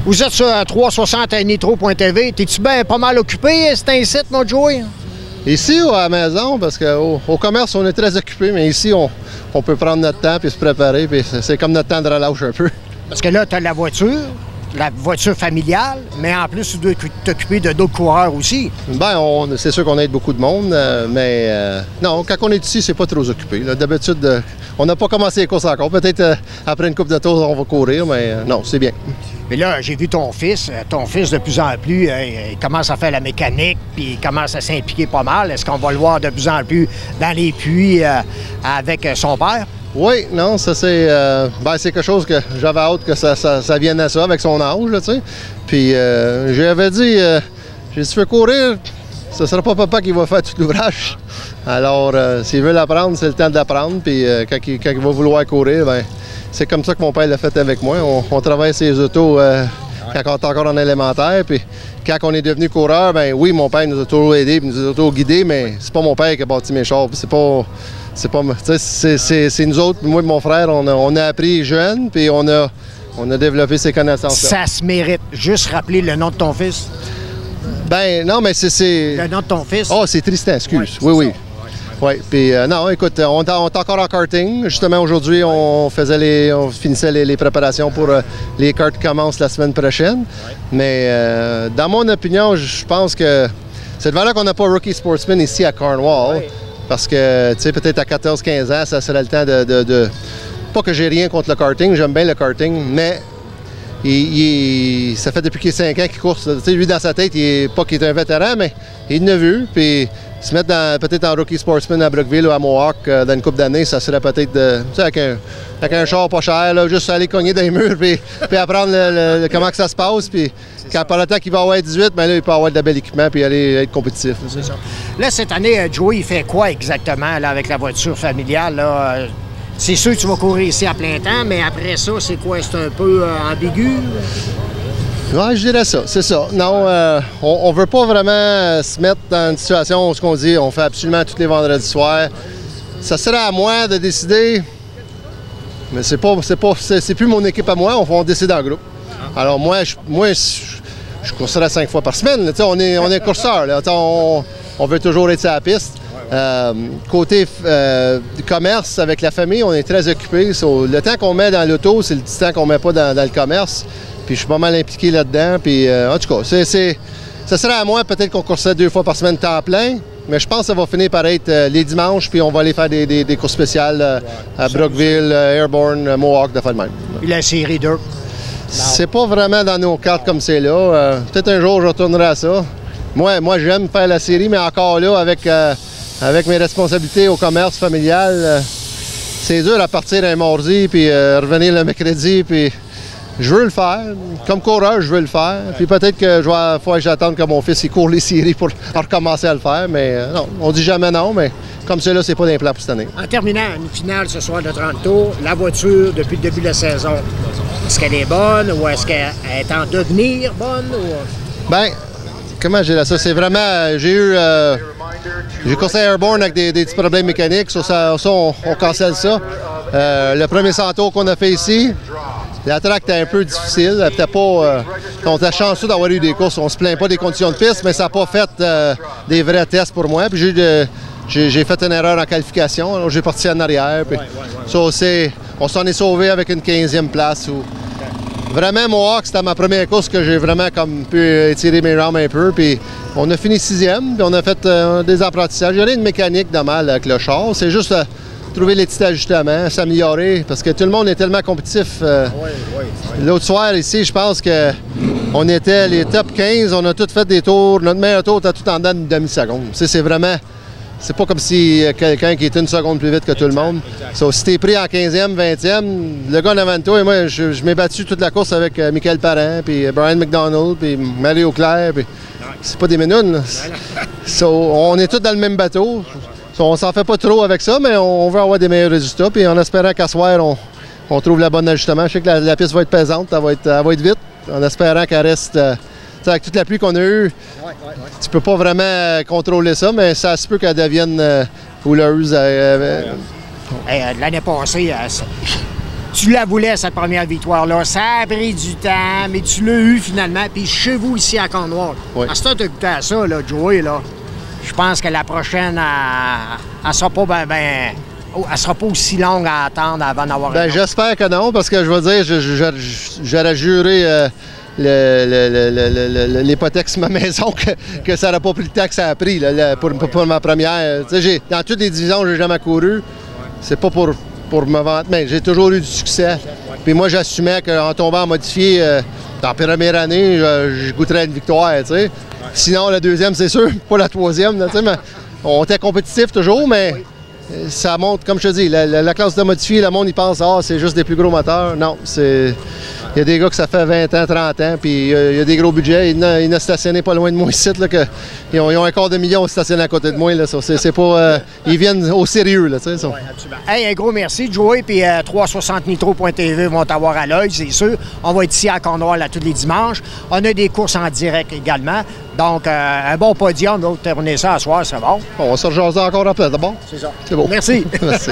Vous êtes sur 360 Nitro.tv. T'es-tu bien pas mal occupé, c'est un site, mon Joey? Ici ou à la maison, parce qu'au commerce, on est très occupé, mais ici, on peut prendre notre temps et se préparer, puis c'est comme notre temps de relâche un peu. Parce que là, tu as la voiture familiale, mais en plus, tu dois t'occuper de d'autres coureurs aussi. Bien, c'est sûr qu'on aide beaucoup de monde, mais non, quand on est ici, c'est pas trop occupé. D'habitude, on n'a pas commencé les courses encore. Peut-être après une couple de tours, on va courir, mais non, c'est bien. Mais là, j'ai vu ton fils de plus en plus, il commence à faire la mécanique, puis il commence à s'impliquer pas mal. Est-ce qu'on va le voir de plus en plus dans les puits avec son père? Oui, non, ça c'est quelque chose que j'avais hâte que ça vienne à ça avec son âge, là, tu sais. Puis j'avais dit, si tu veux courir, ce sera pas papa qui va faire tout l'ouvrage. Alors, s'il veut l'apprendre, c'est le temps de l'apprendre. Puis quand il va vouloir courir, ben c'est comme ça que mon père l'a fait avec moi. On travaille ses autos quand on était encore en élémentaire. Puis quand on est devenu coureur, ben oui, mon père nous a toujours aidés, nous a toujours guidés, mais c'est pas mon père qui a bâti mes chars. C'est nous autres, moi et mon frère, on a appris jeune, puis on a développé ces connaissances-là. Ça se mérite. Juste rappeler le nom de ton fils. Ben non, mais c'est... Le nom de ton fils. Oh, c'est Tristan, excuse. Oui. Oui, puis non, écoute, on est encore en karting. Justement, aujourd'hui, on finissait les préparations pour les karts qui commencent la semaine prochaine. Ouais. Mais dans mon opinion, je pense que c'est de valeur qu'on n'a pas Rookie Sportsman ici à Cornwall. Ouais. Parce que, tu sais, peut-être à 14-15 ans, ça serait le temps de... Pas que j'ai rien contre le karting, j'aime bien le karting, mais ça fait depuis qu'il a 5 ans qu'il course. Tu sais, lui, dans sa tête, pas qu'il est un vétéran, mais il l'a vu. Puis se mettre peut-être en Rookie Sportsman à Brookville ou à Mohawk dans une couple d'années, ça serait peut-être, tu sais, avec un char pas cher, là, juste aller cogner dans les murs puis apprendre comment que ça se passe. Puis par le temps qu'il va avoir 18, ben là, il peut avoir de bel équipement puis aller être compétitif. C'est ça. Là, cette année, Joey, il fait quoi exactement là, avec la voiture familiale? Là? C'est sûr que tu vas courir ici à plein temps, mais après ça, c'est quoi? C'est un peu ambigu? Oui, je dirais ça, c'est ça. Non, on ne veut pas vraiment se mettre dans une situation où on dit on fait absolument tous les vendredis soirs. Ça serait à moi de décider, mais c'est plus mon équipe à moi, on décide en groupe. Alors moi, je courserais 5 fois par semaine. Là, on est courseurs, là, on veut toujours être sur la piste. Côté commerce avec la famille, on est très occupés. Le temps qu'on met dans l'auto, c'est le temps qu'on ne met pas dans le commerce. Puis je suis pas mal impliqué là-dedans. Puis en tout cas, ça serait à moi peut-être qu'on courserait 2 fois par semaine temps plein. Mais je pense que ça va finir par être les dimanches, puis on va aller faire des courses spéciales à Brookville, Airborne, Mohawk, de faire de même. Puis la série 2? C'est pas vraiment dans nos cartes comme c'est là. Peut-être un jour, je retournerai à ça. Moi j'aime faire la série, mais encore là, avec mes responsabilités au commerce familial, c'est dur à partir un mardi, puis revenir le mercredi, puis je veux le faire. Comme coureur, je veux le faire. Puis peut-être que faut que j'attende que mon fils il court les séries pour recommencer à le faire, mais non, on dit jamais non, mais comme ça, là, c'est pas d'un plan pour cette année. En terminant une finale ce soir de 30 tours, la voiture, depuis le début de la saison, est-ce qu'elle est bonne ou est-ce qu'elle est en devenir bonne? Ou... Bien, comment je dirais ça? C'est vraiment... J'ai coursé à Airborne avec des petits problèmes mécaniques. Ça, on cancelle ça. Le premier 100 tours qu'on a fait ici, la track était un peu difficile. On était chanceux d'avoir eu des courses. On se plaint pas des conditions de piste, mais ça n'a pas fait des vrais tests pour moi. Puis j'ai fait une erreur en qualification. Alors j'ai parti en arrière. Puis, on s'en est sauvé avec une 15e place. Vraiment, Mohawk, c'était ma première course que j'ai vraiment pu étirer mes rames un peu. Puis on a fini 6e, puis on a fait des apprentissages. Il y a rien de mécanique de mal avec le char. C'est juste trouver les petits ajustements, s'améliorer, parce que tout le monde est tellement compétitif. L'autre soir, ici, je pense qu'on était les top 15, on a tous fait des tours. Notre meilleur tour était tout en dedans d'une demi-seconde. C'est vraiment... C'est pas comme si quelqu'un qui est une seconde plus vite que tout le monde. Si t'es pris en 15e, 20e, le gars en avant de toi, et moi, je m'ai battu toute la course avec Michael Parent, puis Brian McDonald, puis Marie Auclair, puis c'est pas des minounes. On est tous dans le même bateau. On s'en fait pas trop avec ça, mais on veut avoir des meilleurs résultats, puis en espérant qu'à soir, on trouve le bon ajustement. Je sais que la piste va être pesante, elle va être vite, en espérant qu'elle reste... avec toute la pluie qu'on a eue, tu peux pas vraiment contrôler ça, mais ça se peut qu'elle devienne houleuse. L'année passée, Tu la voulais, cette première victoire-là. Ça a pris du temps, mais tu l'as eu finalement. Puis chez vous, ici à Cornwall. Oui. À ce temps, tu as goûté à ça, là, Joey, là. Je pense que la prochaine, elle sera pas elle sera pas aussi longue à attendre avant d'avoir Ben, j'espère que non, parce que je veux dire, j'aurais juré l'hypothèque sur ma maison que ça n'aurait pas pris le temps que ça a pris là, pour ma première. Dans toutes les divisions, j'ai jamais couru. C'est pas pour me vanter, mais j'ai toujours eu du succès. Puis moi, j'assumais qu'en tombant en modifié, dans la première année, je goûterais une victoire. T'sais. Sinon, la deuxième, c'est sûr, pas la troisième. Là, mais on était compétitif toujours, mais ça montre, comme je te dis, la classe de modifié, le monde, il pense, c'est juste des plus gros moteurs. Non, c'est. Il y a des gars que ça fait 20 ans, 30 ans, puis il y a des gros budgets. Ils n'ont stationné pas loin de moi ici, là, ils ont un quart de million stationnés à côté de moi. Là, c'est pas, ils viennent au sérieux. Là, ça. Oui, absolument. Hey, un gros merci, Joey, puis 360nitro.tv vont t'avoir à l'œil, c'est sûr. On va être ici à Cornwall à tous les dimanches. On a des courses en direct également. Donc, un bon podium, on va terminer ça à soir, c'est bon. On va se rejaser encore après, d'abord. C'est ça. C'est bon. Merci. Merci.